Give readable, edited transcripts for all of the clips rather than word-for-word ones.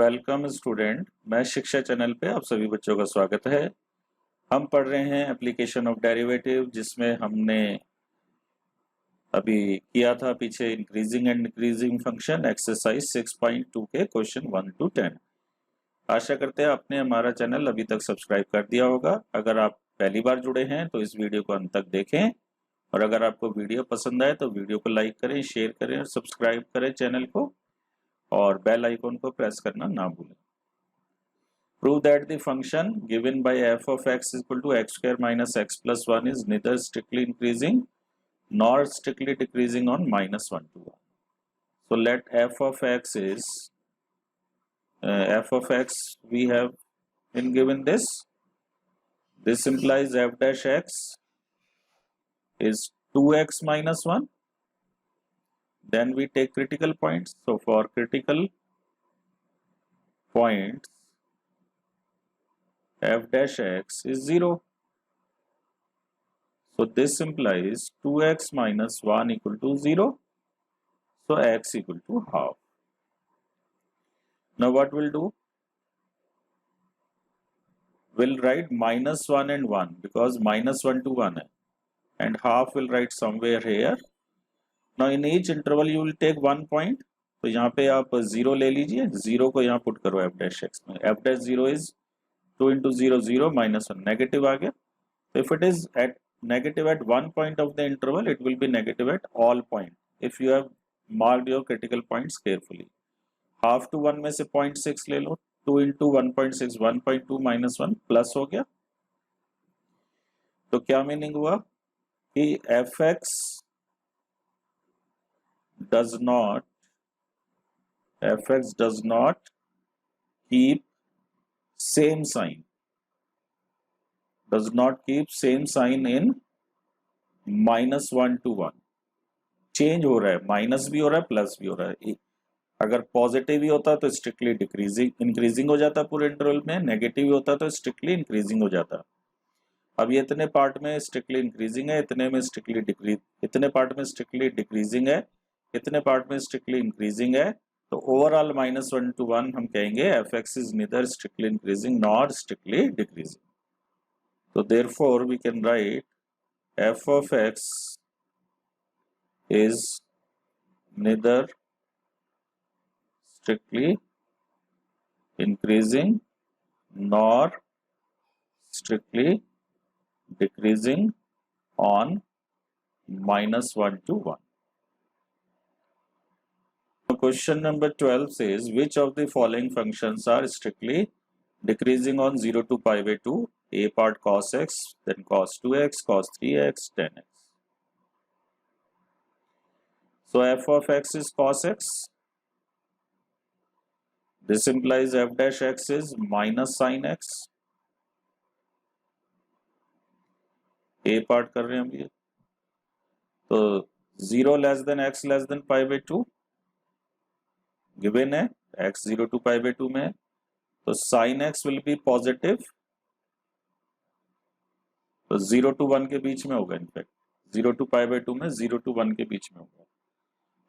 Welcome student. मैं शिक्षा channel पे आप सभी बच्चों का स्वागत है। हम पढ़ रहे हैं एप्लीकेशन ऑफ डेरिवेटिव, जिसमें हमने अभी किया था पीछे increasing and decreasing function exercise 6.2 के क्वेश्चन 1 to 10। आशा करते हैं आपने हमारा चैनल अभी तक सब्सक्राइब कर दिया होगा। अगर आप पहली बार जुड़े हैं तो इस वीडियो को अंत तक देखें, और अगर आपको वीडियो पसंद आए तो वीडियो को लाइक करें, शेयर करें और सब्सक्राइब करें चैनल को, और बेल आइकन को प्रेस करना ना भूलें। Prove that the function given by f of x is equal to x square minus x plus 1 is neither strictly increasing nor strictly decreasing on minus 1 to 1. So let f of x is f of x we have been given this. This implies f dash x is 2x minus 1. Then we take critical points. So for critical points, f dash x is 0. So this implies 2x minus 1 equal to 0. So x equal to half. Now what we'll do? We'll write minus 1 and 1 because minus 1 to 1 है, and half will write somewhere here. Now in each interval you will take 1 point. तो यहाँ पे आप 0 ले लीजिए, 0 को यहाँ put करो f dash x में. f dash 0 is 2 into 0 0 minus 1, negative आ गया. So if it is at negative at one point of the interval, it will be negative at all point if you have marked your critical points carefully. Half to 1 में से 0.6 ले लो, 2 into 1.6 1.2 minus 1 plus हो गया. तो क्या meaning हुआ कि F X does not keep same sine, in minus 1 to 1. Change हो रहा है, माइनस भी हो रहा है प्लस भी हो रहा है. अगर पॉजिटिव ही होता तो स्ट्रिक्टली इंक्रीजिंग हो जाता पूरे इंटरवल में, नेगेटिव ही होता तो स्ट्रिक्टली इंक्रीजिंग हो जाता. अब ये इतने पार्ट में स्ट्रिक्टली इंक्रीजिंग है, इतने में स्ट्रिक्टली डिक्रीज, इतने पार्ट में स्ट्रिक्टली डिक्रीजिंग है, इतने पार्ट में स्ट्रिक्टली इंक्रीजिंग है. तो ओवरऑल माइनस 1 to 1 हम कहेंगे f x is neither strictly increasing nor strictly decreasing. तो therefore we can write f of x is neither strictly increasing nor strictly decreasing on minus 1 to 1. Now question number 12 says which of the following functions are strictly decreasing on 0 to pi by 2? A part cos x, then cos 2x, cos 3x, tan x. So f of x is cos x. This implies f dash x is minus sin x. A part कर रहे हैं हम ये. तो 0 less then x less than pi by 2 given है, x 0 to pi by 2 में, तो sin x will be positive. तो 0 to 1 के बीच में होगा, इनफैक्ट 0 to pi by 2 में 0 to 1 के बीच में होगा.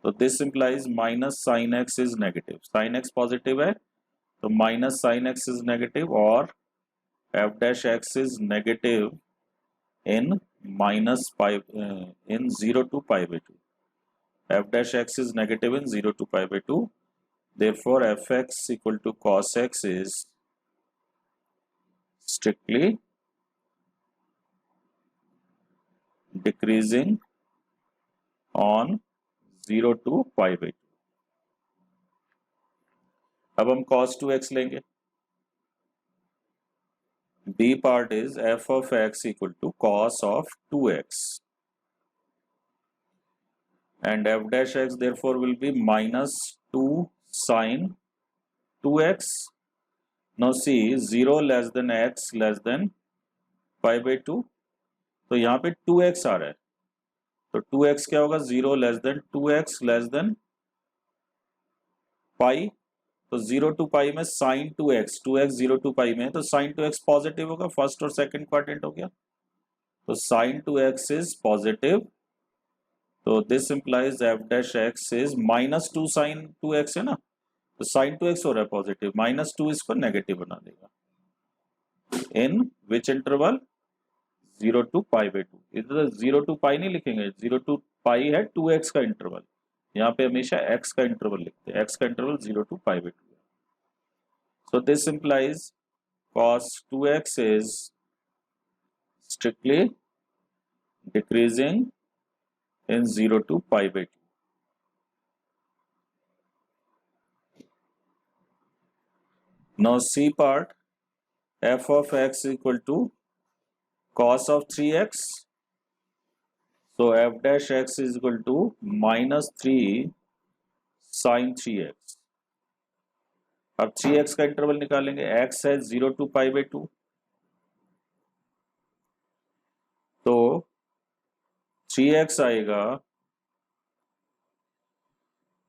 तो this implies minus sine x is negative. Sine x positive है तो minus sine x is negative, और f dash x is negative in minus pi in 0 to pi by 2. F dash x is negative in 0 to pi by 2. Therefore F x equal to cos x is strictly decreasing on 0 to pi by 2. अब हम cos 2x लेंगे. B part is f of x equal to cos of 2x, and f dash x therefore will be minus 2 sin 2x. Now see 0 less than x less than pi by 2, तो यहाँ पे 2x आ रहा है. तो 2x क्या होगा? 0 less than 2x less than pi. तो 0 to पाई में साइन 2x 0 to पाई में है, तो साइन 2x पॉजिटिव होगा. फर्स्ट और सेकंड क्वाड्रेंट हो गया, तो साइन 2x इज पॉजिटिव. तो this implies F dash x is minus 2 sine 2x है ना, तो साइन 2x हो रहा है पॉजिटिव, -2 इसको नेगेटिव बना देगा। इन विच इंटरवल 0 to π/2। इधर 0 to π नहीं लिखेंगे, 0 to π है 2x का इंटरवल, यहाँ पे हमेशा x का इंटरवल लिखते हैं, x का इंटरवल 0 to π/2 है। So this implies cos 2x is strictly decreasing in 0 to π/2। Now C part, f of x equal to cos of 3x, so f dash x is equal to -3 sin 3x। अब 3x का interval निकालेंगे, x है 0 to π/2, तो 3x आएगा,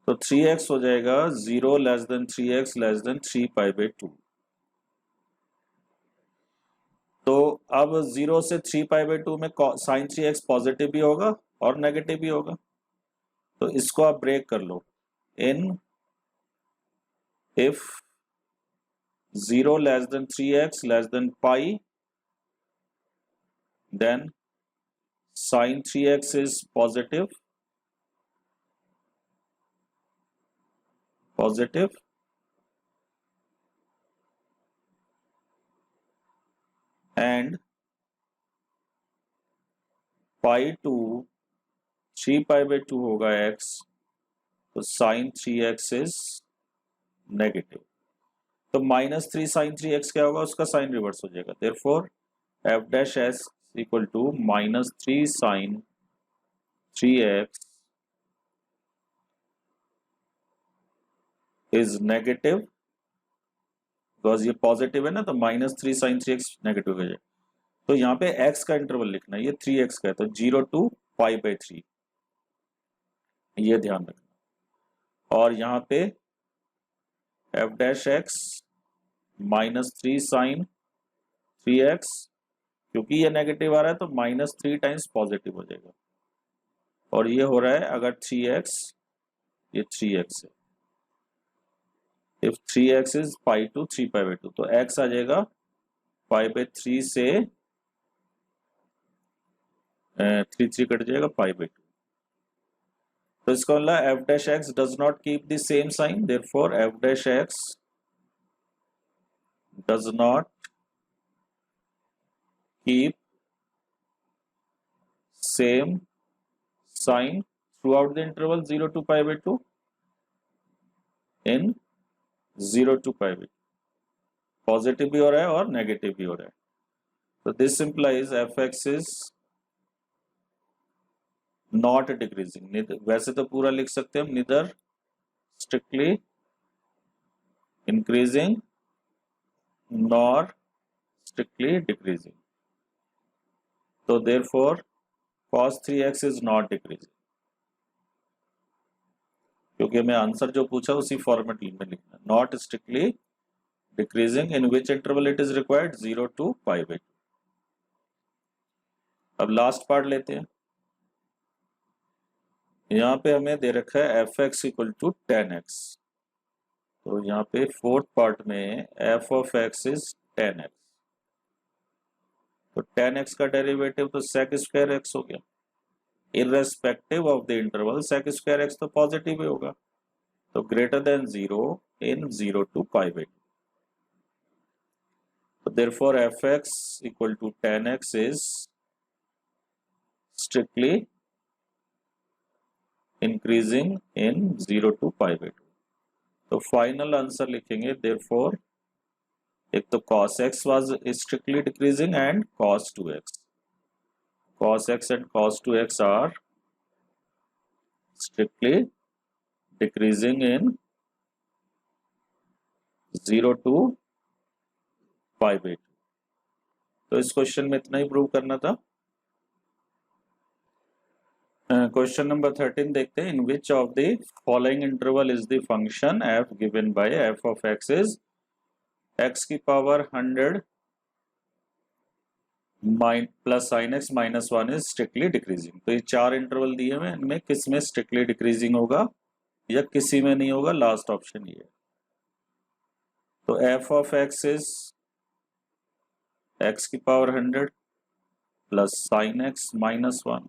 तो 3x हो जाएगा 0 less than 3x less then 3 π/2। तो अब 0 से 3 π/2 में साइन 3x पॉजिटिव भी होगा और नेगेटिव भी होगा, तो इसको आप ब्रेक कर लो। In if 0 less than 3x less than pi, then sin 3x is positive and pi to 3 π/2 होगा x, तो sin 3x is नेगेटिव। तो -3 sin 3x क्या होगा, उसका साइन रिवर्स हो जाएगा, therefore f dash s equal to -3 sin 3x is negative, because ये positive है ना, तो -3 sin 3x नेगेटिव हो जाए। तो यहाँ पे x का इंटरवल लिखना है, ये 3x का है, तो 0 to π/3, ये ध्यान रखना। और यहाँ पे f dash x -3 sin 3x, क्योंकि ये नेगेटिव आ रहा है तो -3 टाइम्स पॉजिटिव हो जाएगा, और ये हो रहा है अगर 3x, ये 3x है, इफ 3x इज π to 3 π/2, तो x आ जाएगा π/3 से 3 कट जाएगा π/2। तो इसका मतलब f dash x does not keep the same sign, therefore f dash x does not keep same sign throughout the interval 0 to π/2 in 0 to π/2, positive भी हो रहा है और नेगेटिव भी हो रहा है। तो this implies f x is not decreasing, वैसे तो पूरा लिख सकते हैं हम, neither strictly increasing nor strictly decreasing, तो therefore cos 3x is not decreasing, क्योंकि हमें आंसर जो पूछा उसी फॉर्मेट में लिखना, not strictly decreasing in which interval it is required 0 to π/2। अब लास्ट पार्ट लेते हैं, यहाँ पे हमें दे रखा है F x equal to 10x, तो यहाँ पे फोर्थ पार्ट में F of x is 10x, तो 10x का डेरिवेटिव तो sec स्क्वायर x हो गया, irrespective of the interval sec square x तो पॉजिटिव ही होगा, तो ग्रेटर देन 0 इन 0 to π/2, तो therefore F x equal to 10x is strictly increasing in 0 to π/2। तो फाइनल आंसर लिखेंगे, देयरफॉर एक तो cos x was strictly decreasing and cos 2x, cos x and cos 2x are strictly decreasing in 0 to π/2। तो इस question में इतना ही prove करना था। क्वेश्चन नंबर 13 देखते हैं, in which of the following interval is the function f given by f of x is x की power 100 plus sine x -1 is strictly decreasing. तो ये चार इंटरवल दिए हुए, इनमें किस में स्ट्रिक्टली डिक्रीजिंग होगा या किसी में नहीं होगा, लास्ट ऑप्शन ये है। तो f of x is x की power 100 plus sin x minus 1.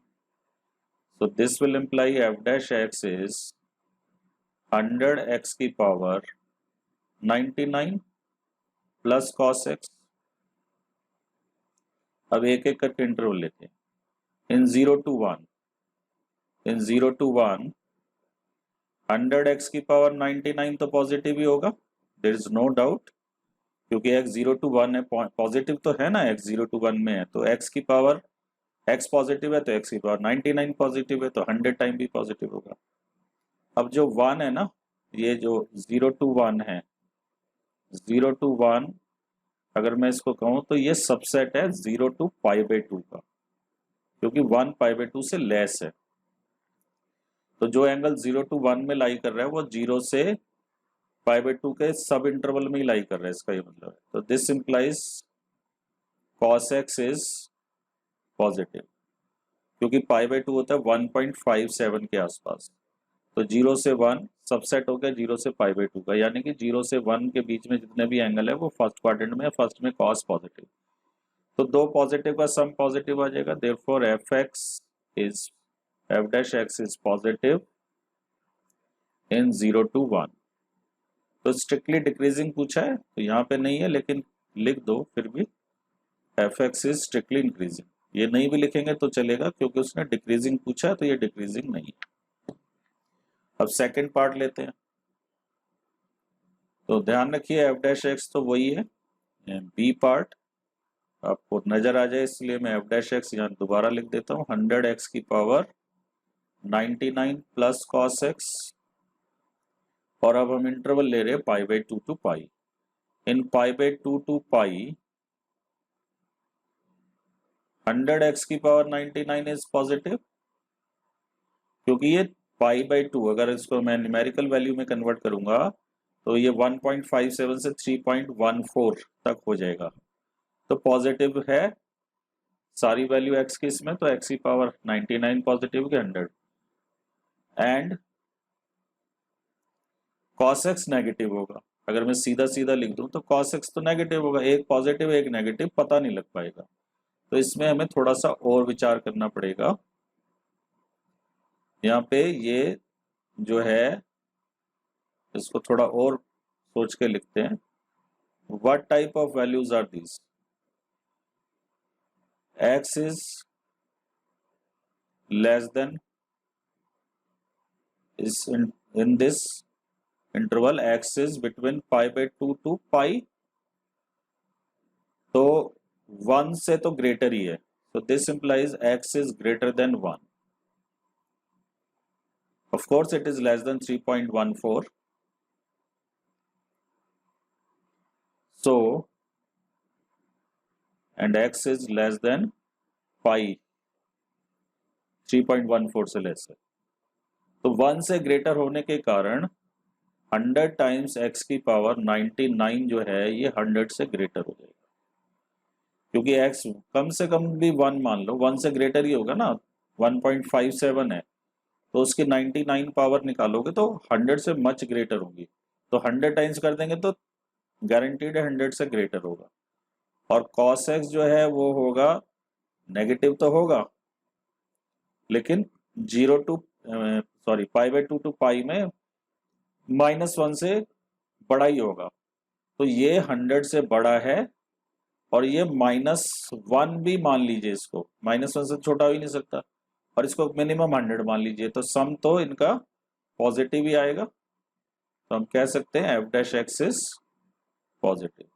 So this will imply f dash x is 100 x की पावर 99 plus cos x. अब एक एक करके इंटरवल लेते हैं. In 0 to 1, in 0 to 1, 100 x की पावर 99 तो पॉजिटिव ही होगा, देयर इज नो डाउट, क्योंकि x 0 to 1 है, पॉजिटिव तो है ना, x 0 to 1 में है, तो x की पावर x पॉजिटिव है तो x की पावर 99 पॉजिटिव है, तो 100 टाइम भी पॉजिटिव होगा. अब जो 1 है ना, ये जो 0 to 1 है, 0 to 1 अगर मैं इसको कहूँ तो ये सबसेट है 0 to π/2 का, क्योंकि 1 π/2 से लेस है. तो जो एंगल 0 to 1 में लाई कर रहा है वो 0 से π/2 के सब इंटरवल में ही लाई कर रहा है, इसका ये मतलब है. तो this implies cos x is positive, क्योंकि π/2 होता है 1.57 के आसपास. तो 0 से 1 सबसेट हो गया 0 से π/2 का, यानी कि 0 से 1 के बीच में जितने भी एंगल है वो फर्स्ट क्वाड्रेंट में, फर्स्ट में cos पॉजिटिव. तो दो पॉजिटिव का सम पॉजिटिव आ जाएगा. Therefore f dash x is positive in 0 to 1. तो स्ट्रिक्टली डिक्रीजिंग पूछा है तो यहाँ पे नहीं है, लेकिन लिख दो फिर भी F x is strictly increasing. ये नहीं भी लिखेंगे तो चलेगा, क्योंकि उसने डिक्रीजिंग पूछा है, तो ये डिक्रीजिंग नहीं है. अब सेकंड पार्ट लेते हैं. तो ध्यान रखिए एफ डैश एक्स तो वही है, बी पार्ट आपको नजर आ जाए इसलिए मैं एफ डैश एक्स यहाँ दोबारा लिख देता हूँ. 100 एक्स की पावर 99 प्लस कॉस एक्स, और अब हम इंटरवल ले रहे हैं π/2 to pi. In π/2 to pi 100 x की पावर 99 इज पॉजिटिव, क्योंकि ये π/2 अगर इसको मैं न्यूमेरिकल वैल्यू में कन्वर्ट करूंगा तो ये 1.57 से 3.14 तक हो जाएगा. तो पॉजिटिव है सारी वैल्यू x की इसमें, तो x की पावर 99 पॉजिटिव के 100, एंड cos x नेगेटिव होगा. अगर मैं सीधा सीधा लिख दूं तो cos x तो नेगेटिव होगा, एक पॉजिटिव एक नेगेटिव पता नहीं लग पाएगा. तो इसमें हमें थोड़ा सा और विचार करना पड़ेगा. यहाँ पे ये जो है इसको थोड़ा और सोच के लिखते हैं. What type of values are these? x is less than is in this interval, x is between π/2 to पाई, तो 1 से तो ग्रेटर ही है. So this implies x is greater than 1. Of course it is less than 3.14. So and x is less than पाई, 3.14 से less है. तो 1 से greater होने के कारण 100 टाइम्स x की पावर 99 जो है ये 100 से ग्रेटर हो जाएगा, क्योंकि x कम से कम भी 1 मान लो, 1 से ग्रेटर ही होगा ना. 1.57 है तो उसकी 99 पावर निकालोगे तो 100 से मच ग्रेटर होगी. तो 100 टाइम्स कर देंगे तो गारंटीड है 100 से ग्रेटर होगा. और cos x जो है वो होगा नेगेटिव तो होगा, लेकिन 0 टू π/2 टू पाई में -1 से बड़ा ही होगा. तो ये 100 से बड़ा है, और ये -1 भी मान लीजिए, इसको -1 से छोटा हो ही नहीं सकता, और इसको मिनिमम 100 मान लीजिए, तो सम तो इनका पॉजिटिव ही आएगा. तो हम कह सकते हैं f dash x is positive.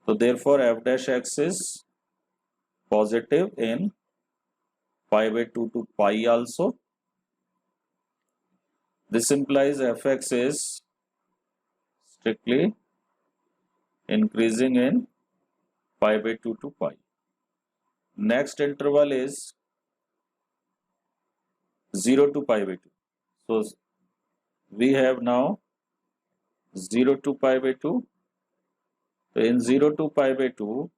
तो therefore f dash x is positive in π/2 to pi also. This implies fx is strictly increasing in π/2 to pi. Next interval is 0 to π/2. So we have now 0 to π/2. So in 0 to π/2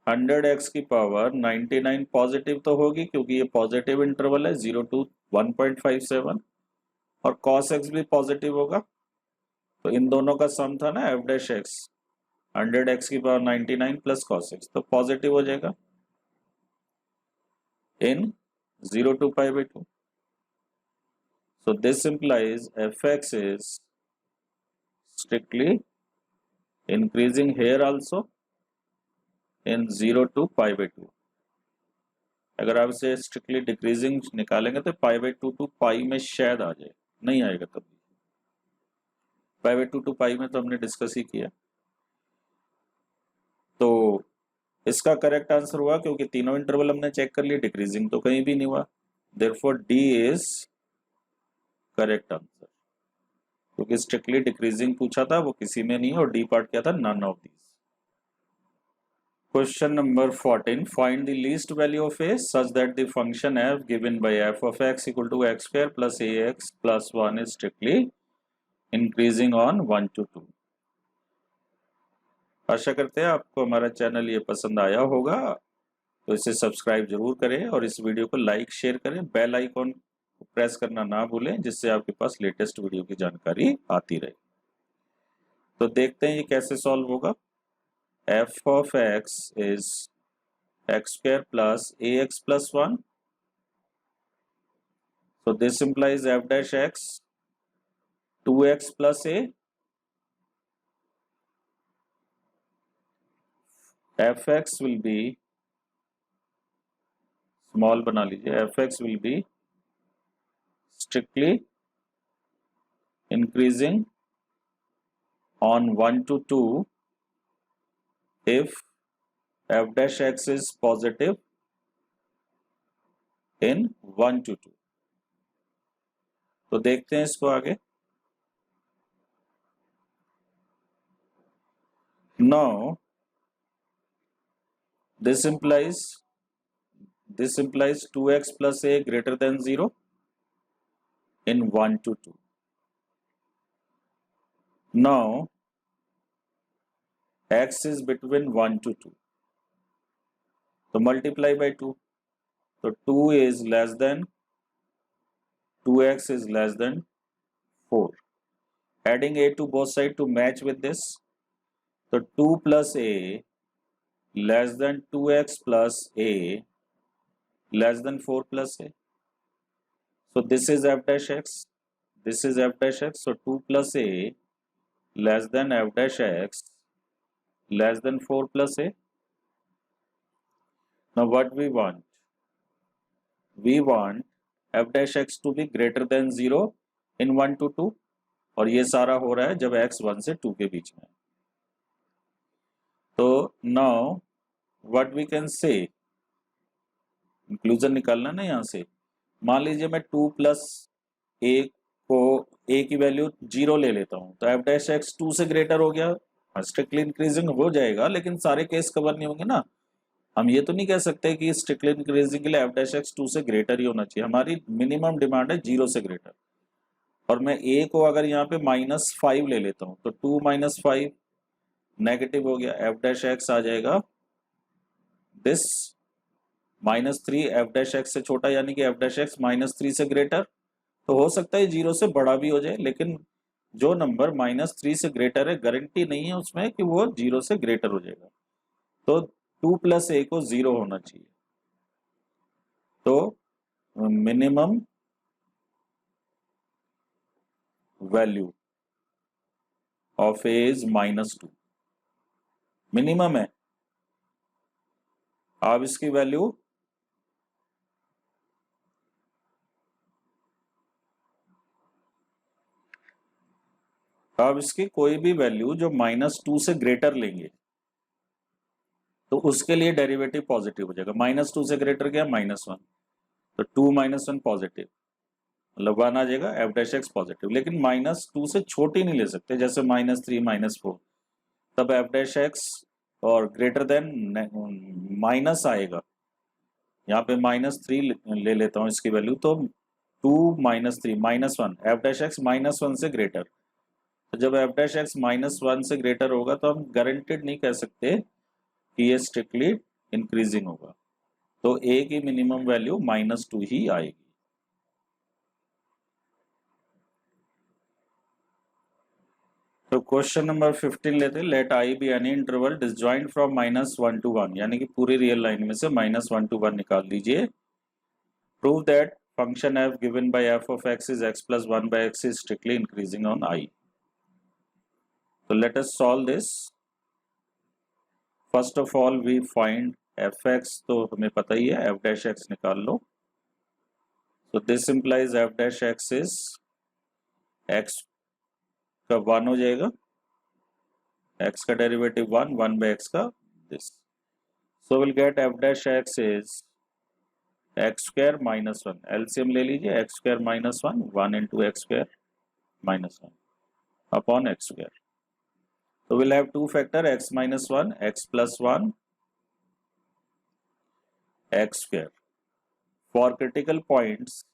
100x की power 99 positive तो होगी, क्योंकि ये positive interval है 0 to 1.57, और cos x भी positive होगा, तो इन दोनों का सम था ना एफ डैश एक्स, 100x की पावर 99 प्लस कॉस एक्स, तो पॉजिटिव हो जाएगा इन 0 to π/2. So this implies fx is strictly increasing here also in 0 to π/2. अगर आप इसे स्ट्रिक्टली डिक्रीजिंग निकालेंगे तो π/2 टू पाई में शायद आ जाए, नहीं आएगा कभी। π/2 टू पाई में तो हमने डिस्कस ही किया। तो इसका करेक्ट आंसर हुआ, क्योंकि तीनों इंटरवल हमने चेक कर लिए, डिक्रीजिंग तो कहीं भी नहीं हुआ, therefore D is correct answer. क्योंकि स्ट्रिक्टली डिक्रीजिंग पूछा था, वो किसी में नहीं है, और डी पार्ट क्या था, none of these. Question number 14. Find the least value of a such that the function f given by f of x equal to x square plus ax plus 1 is strictly increasing on 1 to 2. आशा करते हैं आपको हमारा channel ये पसंद आया होगा, तो इसे सब्सक्राइब जरूर करें और इस वीडियो को लाइक शेयर करें, बेल आइकॉन को प्रेस करना ना भूलें, जिससे आपके पास लेटेस्ट वीडियो की जानकारी आती रहे। तो देखते हैं ये कैसे सॉल्व होगा। f of x is x square plus ax plus 1. So this implies f dash x 2x plus a. fx will be, small बना लीजिए, fx will be strictly increasing on 1 to 2 if f dash x is positive in 1 to 2. तो देखते हैं इसको आगे। Now this implies 2x plus a greater than 0 in 1 to 2. Now x is between 1 to 2, so multiply by 2, so 2 is less than 2x is less than 4. Adding a to both sides to match with this, so 2 plus a less than 2x plus a less than 4 plus a. So this is f dash x, this is f dash x, so 2 plus a less than f dash x less than 4 plus a. Now what we want? We want f dash x to be greater than 0 in 1 to 2, और ये सारा हो रहा है जब x 1 से 2 के बीच में। तो now what we can say, inclusion निकालना ना यहाँ से। मान लीजिए मैं 2 प्लस a को a की वैल्यू 0 ले लेता हूँ, तो f dash x 2 से ग्रेटर हो गया, स्ट्रिक्टली इंक्रीजिंग हो जाएगा, लेकिन सारे केस कवर नहीं होंगे ना। हम ये तो नहीं कह सकते कि स्ट्रिक्टली इंक्रीजिंग के लिए f dash x 2 से ग्रेटर ही होना चाहिए, हमारी मिनिमम डिमांड है 0 से ग्रेटर। और मैं a को अगर यहाँ पे -5 ले लेता हूँ, तो 2 - 5 नेगेटिव हो गया, f dash x आ जाएगा दिस -3, f dash x से छोटा, यानी कि f dash x -3 से ग्रेटर। तो हो सकता है 0 से बड़ा भी हो जाए, लेकिन जो नंबर -3 से ग्रेटर है, गारंटी नहीं है उसमें कि वो 0 से ग्रेटर हो जाएगा। तो 2 + a को 0 होना चाहिए। तो minimum value of a is -2, minimum है। अब इसकी वैल्यू कोई भी वैल्यू जो -2 से ग्रेटर लेंगे, तो उसके लिए डेरिवेटिव पॉजिटिव हो जाएगा। -2 से ग्रेटर क्या, -1, तो 2 - 1 पॉजिटिव, मतलब 1 आ जाएगा, f dash x पॉजिटिव। लेकिन -2 से छोटी नहीं ले सकते, जैसे -3 -4, तब f dash x और ग्रेटर देन माइनस आएगा। यहाँ पे -3 ले लेता हूँ इसकी वैल्यू, तो 2 - 3 -1, f dash x -1 से ग्रेटर। तो जब f dash x -1 से ग्रेटर होगा, तो हम गारंटेड नहीं कह सकते कि ये स्ट्रिक्टली इंक्रीजिंग होगा। तो a की मिनिमम वैल्यू -2 ही आएगी। तो क्वेश्चन नंबर 15 लेते, let I be any interval disjoint from -1 to 1, यानी कि पूरी रियल लाइन में से -1 to 1 निकाल दीजिए। Prove that function f given by f of x is x plus 1 by x is strictly increasing on I. So let us solve this. First of all we find fx, तो हमें पता ही है, f dash x निकाल लो। So this implies f dash x is x का 1 हो जाएगा, x का derivative 1 by x का this. So we'll get f dash x is x square minus 1, LCM ले लीजिए, x square minus 1 into x square minus 1 upon x square. So we'll have two factor, x minus 1, x plus 1, x square. For critical points,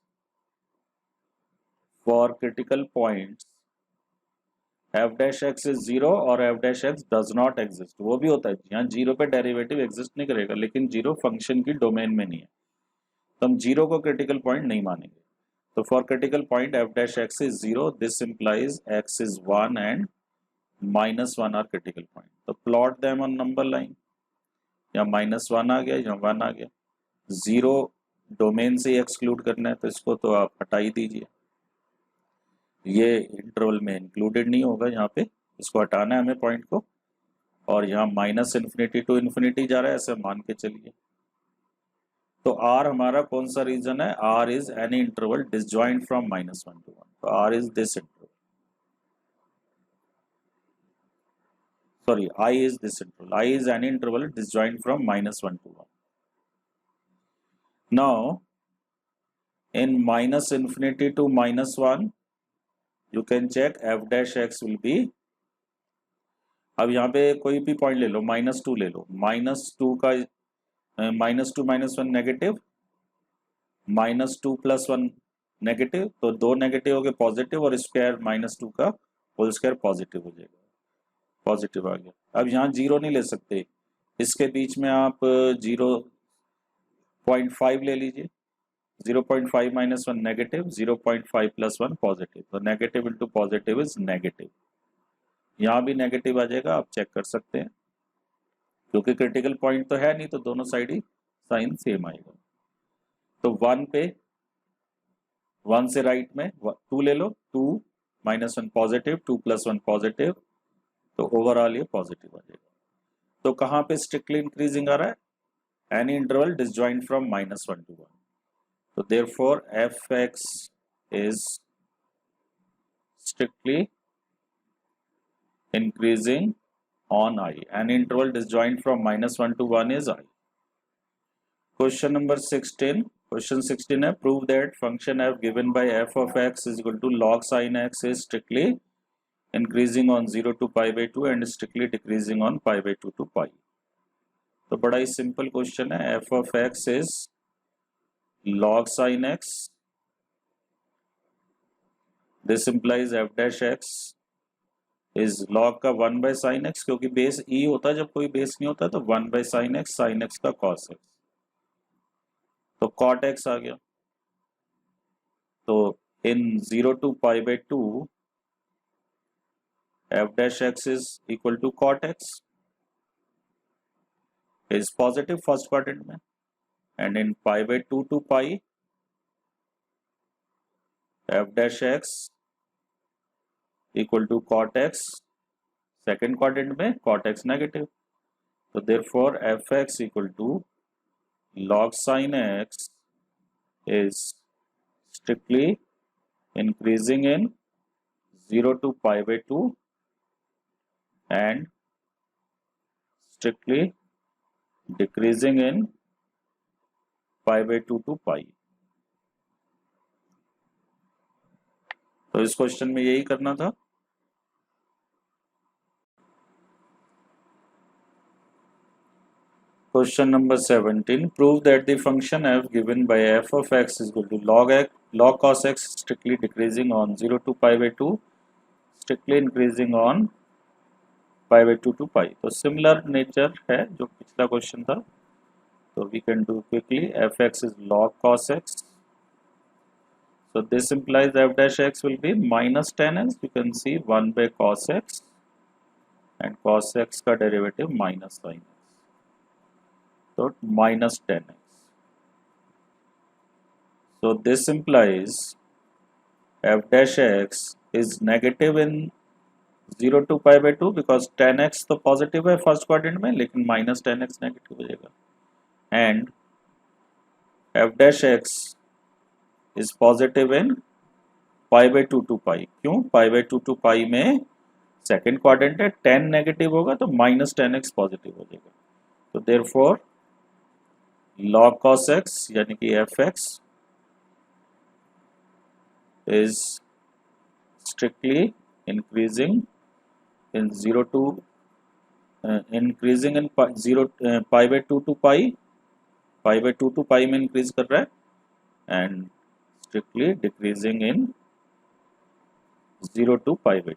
f dash x is 0 और f dash x does not exist. वो भी होता है, यहाँ 0 पे derivative exist नहीं करेगा, लेकिन 0 फंक्शन की डोमेन में नहीं है, तो हम 0 को क्रिटिकल पॉइंट नहीं मानेंगे। तो for critical point f dash x is 0, this implies x is 1 and -1 are critical point. तो plot them on number line. यहाँ -1 आ गया, यहाँ 1 आ गया, 0 डोमेन से एक्सक्लूड करना है, तो इसको तो आप हटा ही दीजिए, ये इंटरवल में इंक्लूडेड नहीं होगा, यहाँ पे इसको हटाना है हमें पॉइंट को, और यहाँ -∞ to ∞ जा रहा है, ऐसे मान के चलिए। तो R हमारा कौन सा रीजन है? R is any interval disjoint from -1 to 1, तो R is this interval, sorry, I is this interval. I is any interval disjoint from -1 to 1. Now, in -∞ to -1, you can check f dash x will be, अब यहाँ पे कोई भी point ले लो, -2 ले लो, -2 का -2 -1 negative, -2 + 1 negative, तो दो नेगेटिव हो गए पॉजिटिव, और स्क्वायर -2 का होल स्क्वायर पॉजिटिव हो जाएगा, पॉजिटिव आ गया। अब यहाँ 0 नहीं ले सकते, इसके बीच में आप 0.5 ले लीजिए, 0.5 - 1 नेगेटिव, 0.5 + 1 पॉजिटिव, तो negative into positive is negative, यहाँ भी नेगेटिव आ जाएगा, आप चेक कर सकते हैं, क्योंकि क्रिटिकल पॉइंट तो है नहीं, तो दोनों साइड ही साइन सेम आएगा। तो 1 पे 1 से राइट में 2 ले लो, 2 - 1 पॉजिटिव, 2 + 1 पॉजिटिव, तो ओवरऑल ये पॉजिटिव आ जाएगा। तो कहाँ पे स्ट्रिक्टली इंक्रीजिंग आ रहा है? Any interval disjoint from -1 to 1, so therefore fx is strictly increasing on I. An interval disjoint from -1 to 1 is I. Question number 16. Question 16 है, prove that function f given by f of x is equal to log sin x is strictly increasing on 0 to π/2 and strictly decreasing on π/2 to π. तो बड़ा ही simple question है, f of x is log sin x, this implies f dash x is log का 1 by sin x, क्योंकि base e होता है, जब कोई base नहीं होता तो 1 by sin x का cos x, तो cot x आ गया। तो in 0 to π/2 f dash x is equal to cot x is positive first quadrant में, and in π/2 to π f dash x equal to cot x, second quadrant में cot x negative, तो therefore fx equal to log sin x is strictly increasing in 0 to π/2 and strictly decreasing in π/2 to π। तो इस question में यही करना था। Question number 17. Prove that the function f given by f of x is equal to log cos x strictly decreasing on 0 to π/2, strictly increasing on π/2 to π। तो similar nature है जो पिछला क्वेश्चन था, तो we can do quickly। fx is log cos x, so this implies f dash x will be -10 as you can see 1 by cos x and cos x का derivative minus sine x, तो minus 10x. So this implies f dash x is negative in 0 to pi by 2 because 10x तो positive है first quadrant में, लेकिन minus 10x negative हो जाएगा. And f dash x is positive in pi by 2 to pi. क्यों? pi by 2 to pi में second quadrant है, 10 negative होगा तो माइनस 10x पॉजिटिव हो जाएगा. तो देयरफॉर log cos x यानी कि fx is strictly increasing in 0 to increasing in pi, 0 pi by 2 to pi by 2 to pi में इंक्रीज कर रहा है and strictly decreasing in 0 to pi by 2.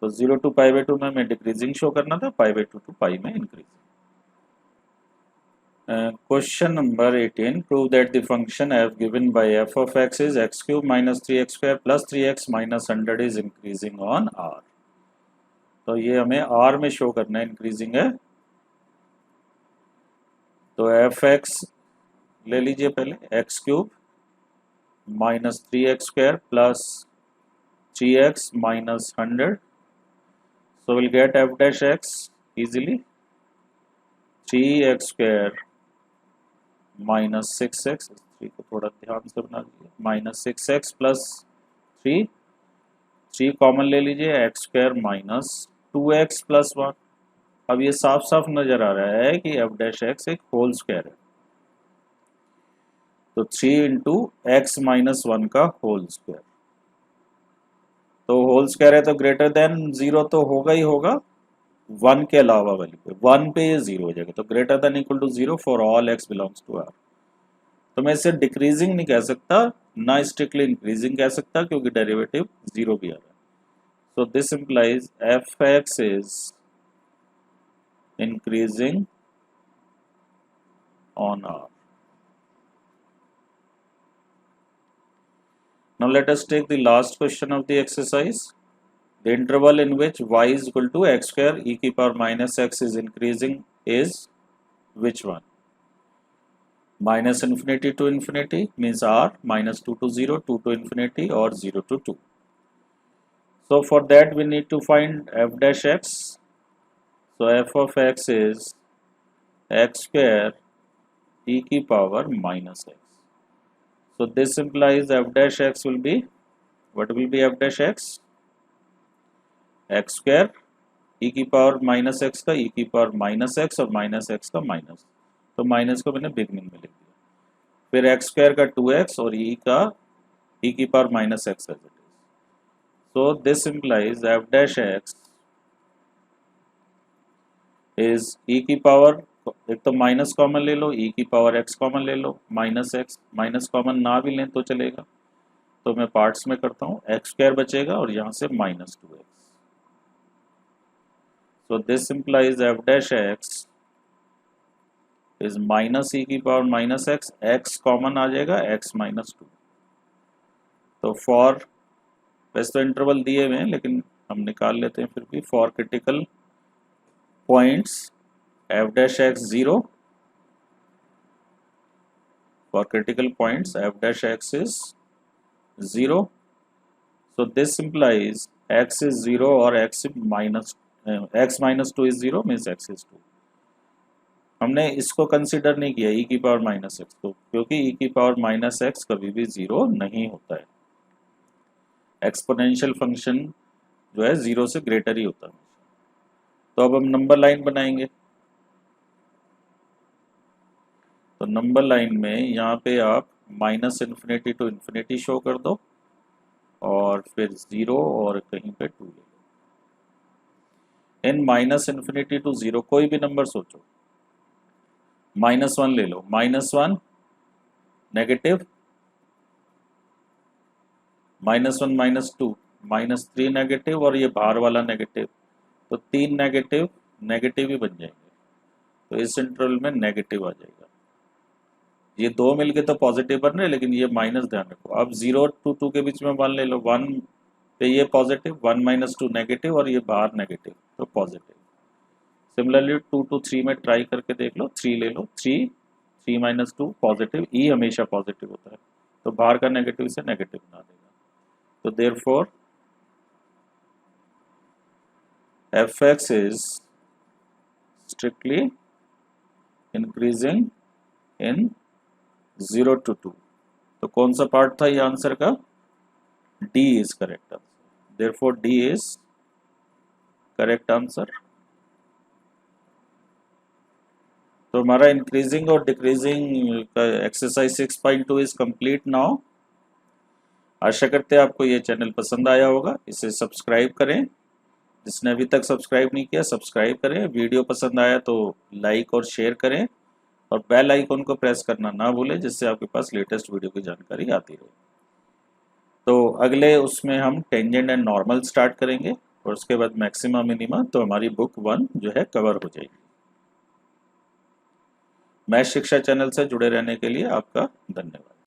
तो 0 to pi by 2 में मैं decreasing show करना था, pi by 2 to pi में increasing. Question number 18. Prove that the function f given by f of x is x cube minus 3x square plus 3x minus 100 is increasing on r. तो ये हमें r में show करना है, increasing है. तो fx ले लीजिए पहले, x cube minus 3x square plus 3x minus 100. So we'll get f dash x easily 3x square minus 6x, 3 को थोड़ा ध्यान से बना लीजिए, माइनस 6x प्लस 3 कॉमन ले लीजिए, x square minus 2x plus 1. अब ये साफ साफ नजर आ रहा है कि f डैश x एक होल स्क्वायर है. तो 3 इंटू एक्स माइनस 1 का होल स्क्वायर. तो होल स्क्वायर है तो ग्रेटर देन 0 तो होगा ही होगा, 1 के अलावा वाली पे 1 पे ये 0 हो जाएगा. तो greater than equal to 0 for all x belongs to r. तो मैं इसे डिक्रीजिंग नहीं कह सकता, ना स्ट्रिक्टली इंक्रीजिंग कह सकता, क्योंकि डेरिवेटिव 0 भी आ रहा है. So this implies f(x) is increasing on r. Now let us take the last question of the exercise. The interval in which y is equal to x square e की power minus x is increasing is which one? Minus infinity to infinity means r, minus 2 to 0, 2 to infinity, or 0 to 2. So for that we need to find f dash x. So f of x is x square e की power minus x. So this implies f dash x will be, what will be f dash x? x square e की power minus x का, e की power minus x और minus x का minus. तो minus को मैंने beginning में लिख दिया. फिर एक्स स्क्वायर का 2x और e का e की power minus X as it is. So this implies f dash x is e की पावर, एक तो माइनस कॉमन ले लो, e की पावर x कॉमन ले लो, माइनस एक्स. माइनस कॉमन ना भी लें तो चलेगा, तो मैं पार्ट्स में करता हूँ. एक्स स्क्वायर बचेगा और यहाँ से minus 2x. So this implies f dash x is minus e की power minus x, x common आ जाएगा, x माइनस 2. तो फॉर, वैसे तो इंटरवल दिए हुए हैं लेकिन हम निकाल लेते हैं फिर भी. For critical points f dash x 0, for critical points f dash x is 0. So this implies x is 0 or x minus 2 is 0 means x is 2. हमने इसको कंसिडर नहीं किया e की पावर माइनस एक्स को, क्योंकि e की power minus x कभी भी 0 नहीं होता है. एक्सपोनेंशियल फंक्शन जो है 0 से ग्रेटर ही होता है. तो अब हम नंबर लाइन बनाएंगे. तो नंबर लाइन में यहाँ पे आप minus infinity to infinity show कर दो और फिर 0 और कहीं पे 2 ले लो. इन माइनस इन्फिनिटी टू 0 कोई भी नंबर सोचो. माइनस 1 ले लो, minus 1 negative, minus 1 minus 2 minus 3 negative, और ये बाहर वाला नेगेटिव. तो 3 नेगेटिव नेगेटिव ही बन जाएंगे. तो इस इंटरवल में नेगेटिव आ जाएगा. ये दो मिलके तो पॉजिटिव बन रहे हैं, लेकिन ये माइनस ध्यान रखो. अब 0 और 2 के बीच में 1 ले लो. 1 तो ये पॉजिटिव, 1 माइनस 2 नेगेटिव और ये बाहर नेगेटिव, तो पॉजिटिव। सिमिलरली 2 to 3 में ट्राई करके देख लो, 3 ले लो, 3 माइनस 2 पॉजिटिव, ई हमेशा पॉजिटिव होता है, तो बाहर का नेगेटिव से नेगेटिव बना देगा। तो therefore fx is strictly increasing in 0 to 2। तो कौन सा पार्ट था ये आंसर का? D is correct answer, therefore D is correct answer. तो हमारा इंक्रीजिंग और डिक्रीजिंग का एक्सरसाइज 6.2 इज कंप्लीट नाउ। आशा करते हैं आपको ये चैनल पसंद आया होगा। इसे सब्सक्राइब करें, जिसने अभी तक सब्सक्राइब नहीं किया सब्सक्राइब करें। वीडियो पसंद आया तो लाइक और शेयर करें, और बेल आइकन को प्रेस करना ना भूलें, जिससे आपके पास लेटेस्ट वीडियो की जानकारी आती रहे। तो अगले उसमें हम टेंजेंट एंड नॉर्मल स्टार्ट करेंगे, और उसके बाद मैक्सिमा मिनिमा, तो हमारी बुक 1 जो है कवर हो जाएगी। मैथ शिक्षा चैनल से जुड़े रहने के लिए आपका धन्यवाद।